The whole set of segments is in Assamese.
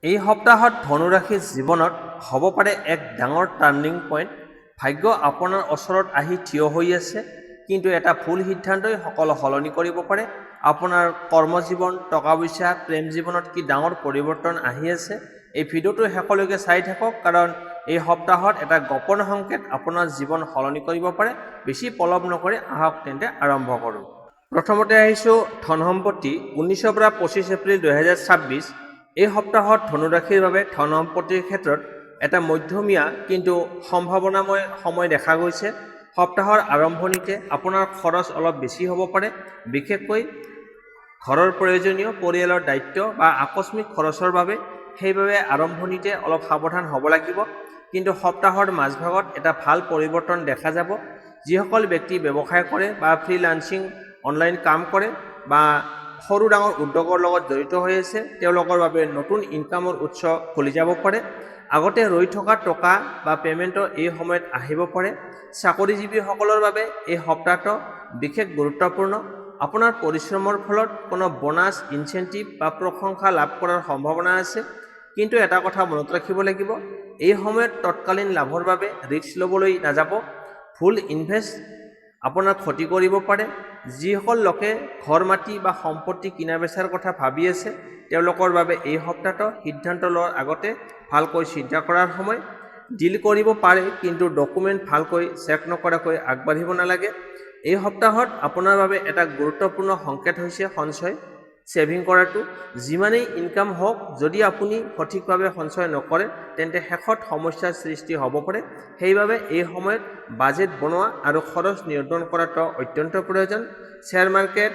এই সপ্তাহত ধনুৰাশিৰ জীৱনত হ'ব পাৰে এক ডাঙৰ টাৰ্ণিং পইণ্ট। ভাগ্য আপোনাৰ ওচৰত আহি থিয় হৈ আছে, কিন্তু এটা ভুল সিদ্ধান্তই সকলো সলনি কৰিব পাৰে। আপোনাৰ কৰ্মজীৱন, টকা পইচা, প্ৰেম জীৱনত কি ডাঙৰ পৰিৱৰ্তন আহি আছে? এই ভিডিঅ'টো শেষলৈকে চাই থাকক, কাৰণ এই সপ্তাহত এটা গোপন সংকেত আপোনাৰ জীৱন সলনি কৰিব পাৰে। বেছি পলম নকৰি আহক তেন্তে আৰম্ভ কৰোঁ। প্ৰথমতে আহিছোঁ ধন সম্পত্তি। 19 পৰা 25 এপ্ৰিল 2026 এই সপ্তাহত ধনুৰাশিৰ বাবে ধন সম্পত্তিৰ ক্ষেত্ৰত এটা মধ্যমীয়া কিন্তু সম্ভাৱনাময় সময় দেখা গৈছে। সপ্তাহৰ আৰম্ভণিতে আপোনাৰ খৰচ অলপ বেছি হ'ব পাৰে, বিশেষকৈ ঘৰৰ প্ৰয়োজনীয়, পৰিয়ালৰ দায়িত্ব বা আকস্মিক খৰচৰ বাবে। সেইবাবে আৰম্ভণিতে অলপ সাৱধান হ'ব লাগিব। কিন্তু সপ্তাহৰ মাজভাগত এটা ভাল পৰিৱৰ্তন দেখা যাব। যিসকল ব্যক্তি ব্যৱসায় কৰে বা ফ্ৰীলান্সিং অনলাইন কাম কৰে বা সৰু ডাঙৰ উদ্যোগৰ লগত জড়িত হৈ আছে, তেওঁলোকৰ বাবে নতুন ইনকামৰ উৎস খুলি যাব পাৰে। আগতে ৰৈ থকা টকা বা পে'মেণ্টৰ এই সময়ত আহিব পাৰে। চাকৰিজীৱীসকলৰ বাবে এই সপ্তাহটো বিশেষ গুৰুত্বপূৰ্ণ। আপোনাৰ পৰিশ্ৰমৰ ফলত কোনো বোনাছ, ইনচেণ্টিভ বা প্ৰশংসা লাভ কৰাৰ সম্ভাৱনা আছে। কিন্তু এটা কথা মনত ৰাখিব লাগিব, এই সময়ত তৎকালীন লাভৰ বাবে ৰিস্ক ল'বলৈ নাযাব। ভুল ইনভেষ্ট আপোনাৰ ক্ষতি কৰিব পাৰে। যিসকল লোকে ঘৰ, মাটি বা সম্পত্তি কিনা বেচাৰ কথা ভাবি আছে, তেওঁলোকৰ বাবে এই সপ্তাহটো সিদ্ধান্ত লোৱাৰ আগতে ভালকৈ চিন্তা কৰাৰ সময়। ডিল কৰিব পাৰে, কিন্তু ডকুমেণ্ট ভালকৈ চেক নকৰাকৈ আগবাঢ়িব নালাগে। এই সপ্তাহত আপোনাৰ বাবে এটা গুৰুত্বপূৰ্ণ সংকেত হৈছে সঞ্চয়, ছেভিং কৰাটো। যিমানেই ইনকাম হওক, যদি আপুনি সঠিকভাৱে সঞ্চয় নকৰে, তেন্তে শেষত সমস্যাৰ সৃষ্টি হ'ব পাৰে। সেইবাবে এই সময়ত বাজেট বনোৱা আৰু খৰচ নিয়ন্ত্ৰণ কৰাটো অত্যন্ত প্ৰয়োজন। শ্বেয়াৰ মাৰ্কেট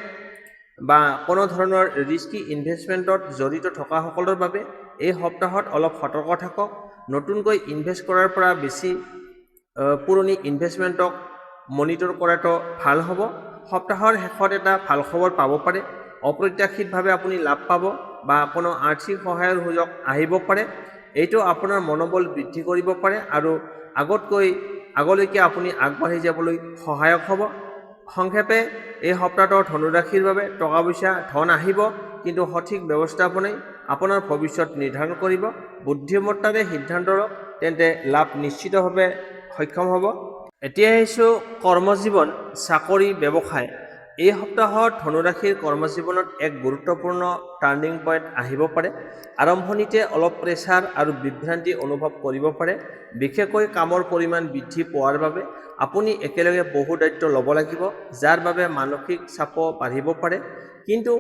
বা কোনো ধৰণৰ ৰিস্কি ইনভেষ্টমেণ্টত জড়িত থকাসকলৰ বাবে এই সপ্তাহত অলপ সতৰ্ক থাকক। নতুনকৈ ইনভেষ্ট কৰাৰ পৰা বেছি পুৰণি ইনভেষ্টমেণ্টক মনিটৰ কৰাটো ভাল হ'ব। সপ্তাহৰ শেষত এটা ভাল খবৰ পাব পাৰে। অপ্ৰত্যাশিতভাৱে আপুনি লাভ পাব বা কোনো আৰ্থিক সহায়ৰ সুযোগ আহিব পাৰে। এইটো আপোনাৰ মনোবল বৃদ্ধি কৰিব পাৰে আৰু আগলৈকে আপুনি আগবাঢ়ি যাবলৈ সহায়ক হ'ব। সংক্ষেপে, এই সপ্তাহটো ধনুৰাশিৰ বাবে টকা পইচা, ধন আহিব, কিন্তু সঠিক ব্যৱস্থাপনাই আপোনাৰ ভৱিষ্যত নিৰ্ধাৰণ কৰিব। বুদ্ধিমত্তাৰে সিদ্ধান্ত লওক, তেন্তে লাভ নিশ্চিতভাৱে সক্ষম হ'ব। এতিয়া আহিছোঁ কৰ্মজীৱন, চাকৰি, ব্যৱসায়। এই সপ্তাহত ধনুৰাশিৰ কৰ্মজীৱনত এক গুৰুত্বপূৰ্ণ টাৰ্ণিং পইণ্ট আহিব পাৰে। আৰম্ভণিতে অলপ প্ৰেছাৰ আৰু বিভ্ৰান্তি অনুভৱ কৰিব পাৰে, বিশেষকৈ কামৰ পৰিমাণ বৃদ্ধি পোৱাৰ বাবে। আপুনি একেলগে বহু দায়িত্ব ল'ব লাগিব, যাৰ বাবে মানসিক চাপো বাঢ়িব পাৰে। কিন্তু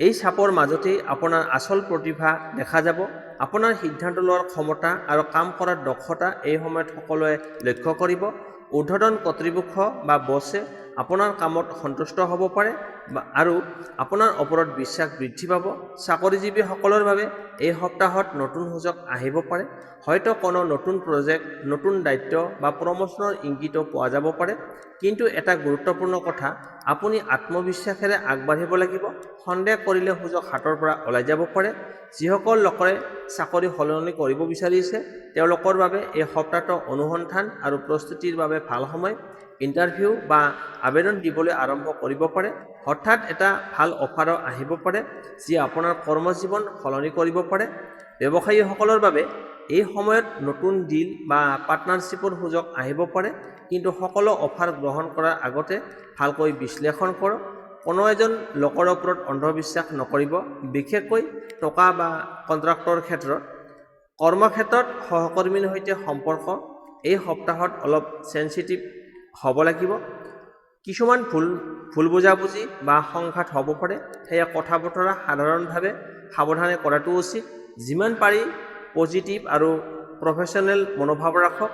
এই চাপৰ মাজতেই আপোনাৰ আচল প্ৰতিভা দেখা যাব। আপোনাৰ সিদ্ধান্ত লোৱাৰ ক্ষমতা আৰু কাম কৰাৰ দক্ষতা এই সময়ত সকলোৱে লক্ষ্য কৰিব। ঊৰ্ধ্বতন কৰ্তৃপক্ষ বা বছে আপোনাৰ কামত সন্তুষ্ট হ'ব পাৰে আৰু আপোনাৰ ওপৰত বিশ্বাস বৃদ্ধি পাব। চাকৰিজীৱীসকলৰ বাবে এই সপ্তাহত নতুন সুযোগ আহিব পাৰে। হয়তো কোনো নতুন প্ৰজেক্ট, নতুন দায়িত্ব বা প্ৰমোচনৰ ইংগিতো পোৱা যাব পাৰে। কিন্তু এটা গুৰুত্বপূৰ্ণ কথা, আপুনি আত্মবিশ্বাসেৰে আগবাঢ়িব লাগিব। সন্দেহ কৰিলে সুযোগ হাতৰ পৰা ওলাই যাব পাৰে। যিসকল লোকে চাকৰি সলনি কৰিব বিচাৰিছে, তেওঁলোকৰ বাবে এই সপ্তাহটো অনুসন্ধান আৰু প্ৰস্তুতিৰ বাবে ভাল সময়। ইণ্টাৰভিউ বা আবেদন দিবলৈ আৰম্ভ কৰিব পাৰে। হঠাৎ এটা ভাল অফাৰো আহিব পাৰে, যি আপোনাৰ কৰ্মজীৱন সলনি কৰিব পাৰে। ব্যৱসায়ীসকলৰ বাবে এই সময়ত নতুন ডিল বা পাৰ্টনাৰশ্বিপৰ সুযোগ আহিব পাৰে, কিন্তু সকলো অফাৰ গ্ৰহণ কৰাৰ আগতে ভালকৈ বিশ্লেষণ কৰক। কোনো এজন লোকৰ ওপৰত অন্ধবিশ্বাস নকৰিব, বিশেষকৈ টকা বা কণ্ট্ৰাক্টৰ ক্ষেত্ৰত। কৰ্মক্ষেত্ৰত সহকৰ্মীৰ সৈতে সম্পৰ্ক এই সপ্তাহত অলপ চেনচিটিভ হ'ব লাগিব। কিছুমান ভুল বুজাবুজি বা সংঘাত হ'ব পাৰে, সেয়া কথা বতৰা সাধাৰণভাৱে সাৱধানে কৰাটো উচিত। যিমান পাৰি পজিটিভ আৰু প্ৰফেশ্যনেল মনোভাৱ ৰাখক।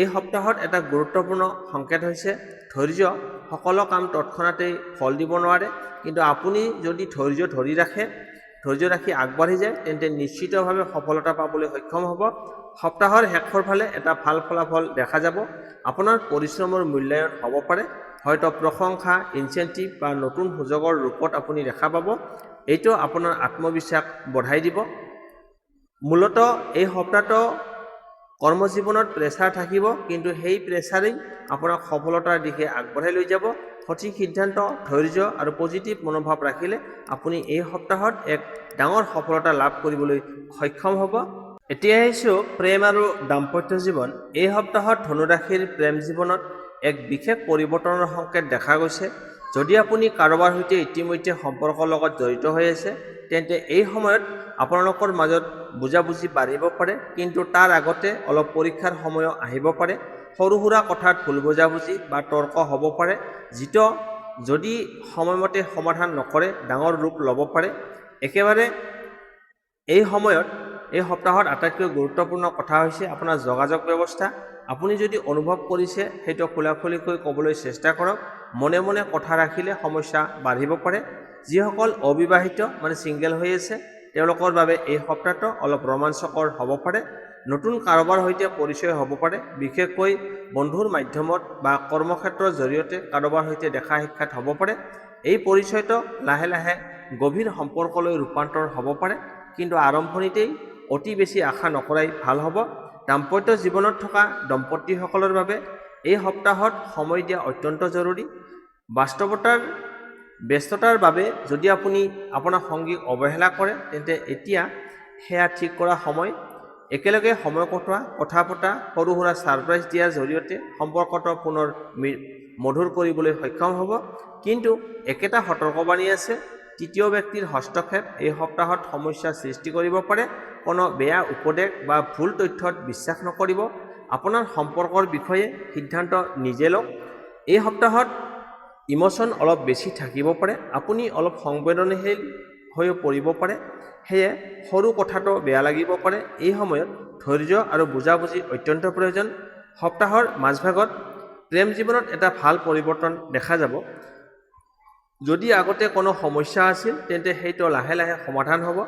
এই সপ্তাহত এটা গুৰুত্বপূৰ্ণ সংকেত হৈছে ধৈৰ্য। সকলো কাম তৎক্ষণাতেই ফল দিব নোৱাৰে, কিন্তু আপুনি যদি ধৈৰ্য ৰাখি আগবাঢ়ি যায়, তেন্তে নিশ্চিতভাৱে সফলতা পাবলৈ সক্ষম হ'ব। সপ্তাহৰ শেষৰ ফালে এটা ভাল ফলাফল দেখা যাব। আপোনাৰ পৰিশ্ৰমৰ মূল্যায়ন হ'ব পাৰে, হয়তো প্ৰশংসা, ইনচেণ্টিভ বা নতুন সুযোগৰ ৰূপত আপুনি দেখা পাব। এইটো আপোনাৰ আত্মবিশ্বাস বঢ়াই দিব। মূলতঃ এই সপ্তাহটো কৰ্মজীৱনত প্ৰেছাৰ থাকিব, কিন্তু সেই প্ৰেছাৰেই আপোনাক সফলতাৰ দিশে আগবঢ়াই লৈ যাব। সঠিক সিদ্ধান্ত, ধৈৰ্য আৰু পজিটিভ মনোভাৱ ৰাখিলে আপুনি এই সপ্তাহত এক ডাঙৰ সফলতা লাভ কৰিবলৈ সক্ষম হ'ব। এতিয়া আহিছোঁ প্ৰেম আৰু দাম্পত্য জীৱন। এই সপ্তাহত ধনুৰাশিৰ প্ৰেম জীৱনত এক বিশেষ পৰিৱৰ্তনৰ সংকেত দেখা গৈছে। যদি আপুনি কাৰোবাৰ সৈতে ইতিমধ্যে সম্পৰ্কৰ লগত জড়িত হৈ আছে, তেন্তে এই সময়ত আপোনালোকৰ মাজত বুজাবুজি বাঢ়িব পাৰে, কিন্তু তাৰ আগতে অলপ পৰীক্ষাৰ সময়ো আহিব পাৰে। সৰু সুৰা কথাত ভুল বুজাবুজি বা তৰ্ক হ'ব পাৰে, যিটো যদি সময়মতে সমাধান নকৰে ডাঙৰ ৰূপ ল'ব পাৰে। একেবাৰে এই সপ্তাহত আটাইতকৈ গুৰুত্বপূৰ্ণ কথা হৈছে আপোনাৰ যোগাযোগ ব্যৱস্থা। আপুনি যদি অনুভৱ কৰিছে সেইটো খোলাখুলিকৈ ক'বলৈ চেষ্টা কৰক। মনে মনে কথা ৰাখিলে সমস্যা বাঢ়িব পাৰে। যিসকল অবিবাহিত ছিংগেল হৈ আছে, তেওঁলোকৰ বাবে এই সপ্তাহটো অলপ ৰোমাঞ্চকৰ হ'ব পাৰে। নতুন কাৰোবাৰ সৈতে পৰিচয় হ'ব পাৰে, বিশেষকৈ বন্ধুৰ মাধ্যমত বা কৰ্মক্ষেত্ৰৰ জৰিয়তে কাৰোবাৰ সৈতে দেখা সাক্ষাৎ হ'ব পাৰে। এই পৰিচয়টো লাহে লাহে গভীৰ সম্পৰ্কলৈ ৰূপান্তৰ হ'ব পাৰে, কিন্তু আৰম্ভণিতেই অতি বেছি আশা নকৰাই ভাল হ'ব। দাম্পত্য জীৱনত থকা দম্পতীসকলৰ বাবে এই সপ্তাহত সময় দিয়া অত্যন্ত জৰুৰী। ব্যস্ততাৰ বাবে যদি আপুনি আপোনাৰ সংগীক অৱহেলা কৰে, তেন্তে এতিয়া সেয়া ঠিক কৰা সময়। একেলগে সময় কটোৱা, কথা পতা, সৰু সুৰা ছাৰপ্ৰাইজ দিয়াৰ জৰিয়তে সম্পৰ্কটো পুনৰ মধুৰ কৰিবলৈ সক্ষম হ'ব। কিন্তু একেটা সতৰ্কবাণী আছে, তৃতীয় ব্যক্তিৰ হস্তক্ষেপ এই সপ্তাহত সমস্যাৰ সৃষ্টি কৰিব পাৰে। কোনো বেয়া উপদেশ বা ভুল তথ্যত বিশ্বাস নকৰিব। আপোনাৰ সম্পৰ্কৰ বিষয়ে সিদ্ধান্ত নিজে লওক। এই সপ্তাহত ইমোশ্যন অলপ বেছি থাকিব পাৰে। আপুনি অলপ সংবেদনশীল হৈ পৰিব পাৰে, সেয়ে সৰু কথাটো বেয়া লাগিব পাৰে। এই সময়ত ধৈৰ্য আৰু বুজাবুজি অত্যন্ত প্ৰয়োজন। সপ্তাহৰ মাজভাগত প্ৰেম জীৱনত এটা ভাল পৰিৱৰ্তন দেখা যাব। যদি আগতে কোনো সমস্যা আছিল, তেন্তে সেইটো লাহে লাহে সমাধান হ'ব।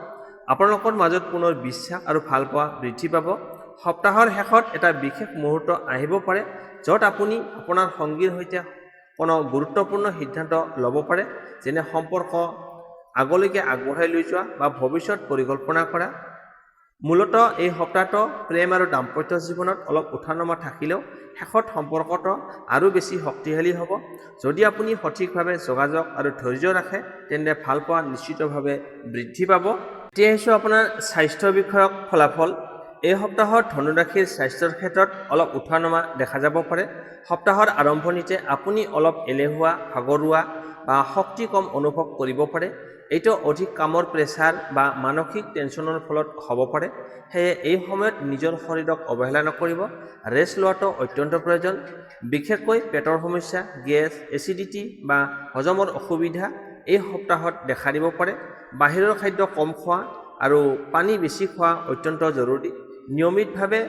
আপোনালোকৰ মাজত পুনৰ বিশ্বাস আৰু ভালপোৱা বৃদ্ধি পাব। সপ্তাহৰ শেষত এটা বিশেষ মুহূৰ্ত আহিব পাৰে, য'ত আপুনি আপোনাৰ সংগীৰ সৈতে কোনো গুৰুত্বপূৰ্ণ সিদ্ধান্ত ল'ব পাৰে, যেনে সম্পৰ্ক আগলৈকে আগবঢ়াই লৈ যোৱা বা ভৱিষ্যত পৰিকল্পনা কৰা। মূলতঃ এই সপ্তাহটো প্ৰেম আৰু দাম্পত্য জীৱনত অলপ উঠা-নমা থাকিলেও শেষত সম্পৰ্কটো আৰু বেছি শক্তিশালী হ'ব। যদি আপুনি সঠিকভাৱে যোগাযোগ আৰু ধৈৰ্য ৰাখে, তেন্তে ভালপোৱা নিশ্চিতভাৱে বৃদ্ধি পাব। এতিয়া আহিছোঁ আপোনাৰ স্বাস্থ্য বিষয়ক ফলাফল। এই সপ্তাহত ধনুৰাশিৰ স্বাস্থ্যৰ ক্ষেত্ৰত অলপ উঠা-নমা দেখা যাব পাৰে। সপ্তাহৰ আৰম্ভণিতে আপুনি অলপ এলেহুৱা, ভাগৰুৱা বা শক্তি কম অনুভৱ কৰিব পাৰে। এইটো অধিক কামৰ প্ৰেছাৰ বা মানসিক টেনচনৰ ফলত হ'ব পাৰে। সেয়ে এই সময়ত নিজৰ শৰীৰক অৱহেলা নকৰিব। ৰেষ্ট লোৱাটো অত্যন্ত প্ৰয়োজন। বিশেষকৈ পেটৰ সমস্যা, গেছ, এচিডিটি বা হজমৰ অসুবিধা এই সপ্তাহত দেখা দিব পাৰে। বাহিৰৰ খাদ্য কম খোৱা আৰু পানী বেছি খোৱা অত্যন্ত জৰুৰী। নিয়মিতভাৱে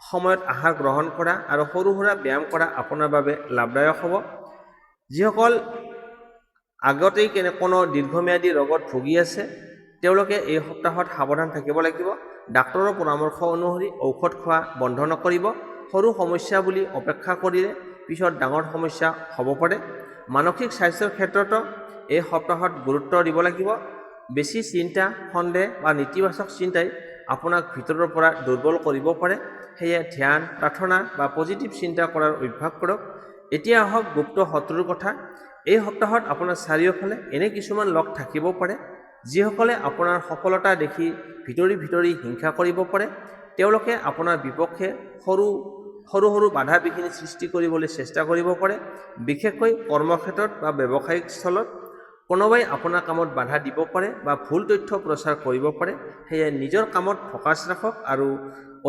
সময়ত আহাৰ গ্ৰহণ কৰা আৰু সৰু সুৰা ব্যায়াম কৰা আপোনাৰ বাবে লাভদায়ক হ'ব। যিসকল আগতেই কোনো দীৰ্ঘম্যাদী ৰোগত ভুগি আছে, তেওঁলোকে এই সপ্তাহত সাৱধান থাকিব লাগিব। ডাক্তৰৰ পৰামৰ্শ অনুসৰি ঔষধ খোৱা বন্ধ নকৰিব। সৰু সমস্যা বুলি অপেক্ষা কৰিলে পিছত ডাঙৰ সমস্যা হ'ব পাৰে। মানসিক স্বাস্থ্যৰ ক্ষেত্ৰতো এই সপ্তাহত গুৰুত্ব দিব লাগিব। বেছি চিন্তা, সন্দেহ বা নেতিবাচক চিন্তাই আপোনাক ভিতৰৰ পৰা দুৰ্বল কৰিব পাৰে। সেয়ে ধ্যান, প্ৰাৰ্থনা বা পজিটিভ চিন্তা কৰাৰ অভ্যাস কৰক। এতিয়া আহক গুপ্ত শত্ৰুৰ কথা। এই সপ্তাহত আপোনাৰ চাৰিওফালে এনে কিছুমান লোক থাকিব পাৰে, যিসকলে আপোনাৰ সফলতা দেখি ভিতৰি হিংসা কৰিব পাৰে। তেওঁলোকে আপোনাৰ বিপক্ষে সৰু সৰু বাধা বিঘিনি সৃষ্টি কৰিবলৈ চেষ্টা কৰিব পাৰে। বিশেষকৈ কৰ্মক্ষেত্ৰত বা ব্যৱসায়িক স্থলত কোনোবাই আপোনাৰ কামত বাধা দিব পাৰে বা ভুল তথ্য প্ৰচাৰ কৰিব পাৰে। সেয়ে নিজৰ কামত ফ'কাছ ৰাখক আৰু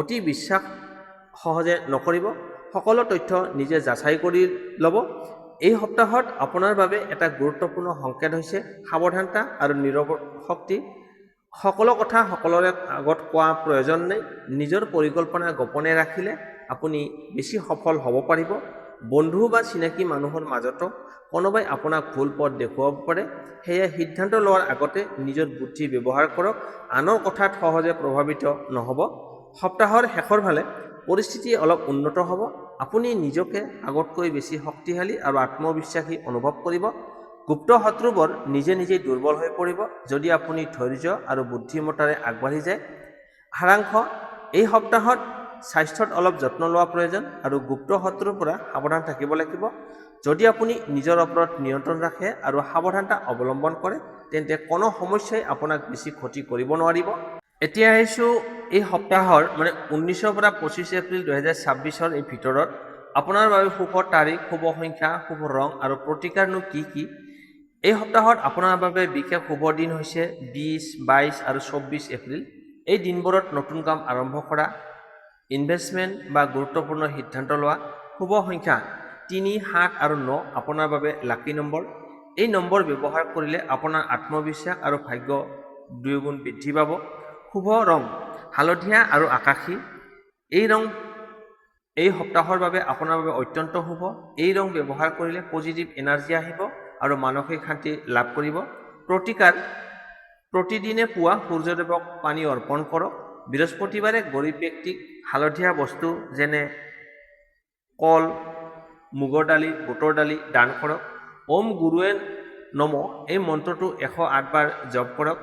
অতি বিশ্বাস সহজে নকৰিব। সকলো তথ্য নিজে যাচাই কৰি ল'ব। এই সপ্তাহত আপোনাৰ বাবে এটা গুৰুত্বপূৰ্ণ সংকেত হৈছে সাৱধানতা আৰু নীৰৱ শক্তি। সকলো কথা সকলোৰে আগত কোৱা প্ৰয়োজন নাই। নিজৰ পৰিকল্পনা গোপনে ৰাখিলে আপুনি বেছি সফল হ'ব পাৰিব। বন্ধু বা চিনাকি মানুহৰ মাজতো কোনোবাই আপোনাক ভুল পথ দেখুৱাব পাৰে। সেয়ে সিদ্ধান্ত লোৱাৰ আগতে নিজৰ বুদ্ধি ব্যৱহাৰ কৰক। আনৰ কথাত সহজে প্ৰভাৱিত নহ'ব। সপ্তাহৰ শেষৰ ফালে পৰিস্থিতি অলপ উন্নত হ'ব। আপুনি নিজকে আগতকৈ বেছি শক্তিশালী আৰু আত্মবিশ্বাসী অনুভৱ কৰিব। গুপ্ত শত্ৰুবোৰ নিজেই দুৰ্বল হৈ পৰিব যদি আপুনি ধৈৰ্য আৰু বুদ্ধিমত্তাৰে আগবাঢ়ি যায়। সাৰাংশ: এই সপ্তাহত স্বাস্থ্যত অলপ যত্ন লোৱা প্ৰয়োজন আৰু গুপ্ত শত্ৰুৰ পৰা সাৱধান থাকিব লাগিব। যদি আপুনি নিজৰ ওপৰত নিয়ন্ত্ৰণ ৰাখে আৰু সাৱধানতা অৱলম্বন কৰে তেন্তে কোনো সমস্যাই আপোনাক বেছি ক্ষতি কৰিব নোৱাৰিব। এতিয়া আহিছোঁ এই সপ্তাহৰ 19 পৰা 25 এপ্ৰিল 2026 এই ভিতৰত আপোনাৰ বাবে শুভ তাৰিখ, শুভ সংখ্যা, শুভ ৰং আৰু প্ৰতিকাৰনো কি কি। এই সপ্তাহত আপোনাৰ বাবে বিশেষ শুভ দিন হৈছে 20, 22 আৰু 24 এপ্ৰিল। এই দিনবোৰত নতুন কাম আৰম্ভ কৰা, ইনভেষ্টমেণ্ট বা গুৰুত্বপূৰ্ণ সিদ্ধান্ত লোৱা। শুভ সংখ্যা 3, 7 আৰু 9 আপোনাৰ বাবে লাকি নম্বৰ। এই নম্বৰ ব্যৱহাৰ কৰিলে আপোনাৰ আত্মবিশ্বাস আৰু ভাগ্য দুগুণ বৃদ্ধি পাব। শুভ ৰং হালধীয়া আৰু আকাশী। এই ৰং এই সপ্তাহৰ বাবে আপোনাৰ বাবে অত্যন্ত শুভ। এই ৰং ব্যৱহাৰ কৰিলে পজিটিভ এনাৰ্জি আহিব আৰু মানসিক শান্তি লাভ কৰিব। প্ৰতিকাৰ প্ৰতিদিনে পুৱা সূৰ্যদেৱক পানী অৰ্পণ কৰক। বৃহস্পতিবাৰে গৰীব ব্যক্তিক হালধীয়া বস্তু যেনে কল, মুগৰ দালি, বুটৰ দালি দান কৰক। ওম গুৰুৱে নম এই মন্ত্ৰটো 108 বাৰ জপ কৰক।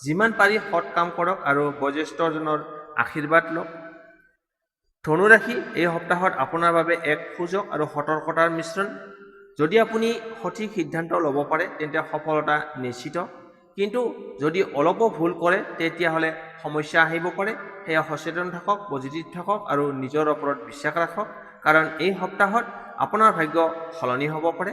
যিমান পাৰি সৎ কাম কৰক আৰু বয়োজ্যেষ্ঠজনৰ আশীৰ্বাদ লওক। ধনু ৰাশি এই সপ্তাহত আপোনাৰ বাবে এক সুযোগ আৰু সতৰ্কতাৰ মিশ্ৰণ। যদি আপুনি সঠিক সিদ্ধান্ত ল'ব পাৰে তেন্তে সফলতা নিশ্চিত, কিন্তু যদি অলপো ভুল কৰে তেতিয়াহ'লে সমস্যা আহিব পাৰে। সেয়া সচেতন থাকক, পজিটিভ থাকক আৰু নিজৰ ওপৰত বিশ্বাস ৰাখক, কাৰণ এই সপ্তাহত আপোনাৰ ভাগ্য সলনি হ'ব পাৰে।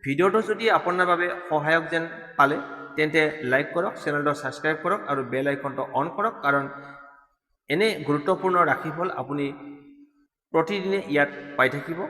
ভিডিঅ'টো যদি আপোনাৰ বাবে সহায়ক যেন পালে তেন্তে লাইক কৰক, চেনেলটো ছাবস্ক্ৰাইব কৰক আৰু বেল আইকনটো অন কৰক, কাৰণ এনে গুৰুত্বপূৰ্ণ ৰাশিফল আপুনি প্ৰতিদিনে ইয়াত পাই থাকিব।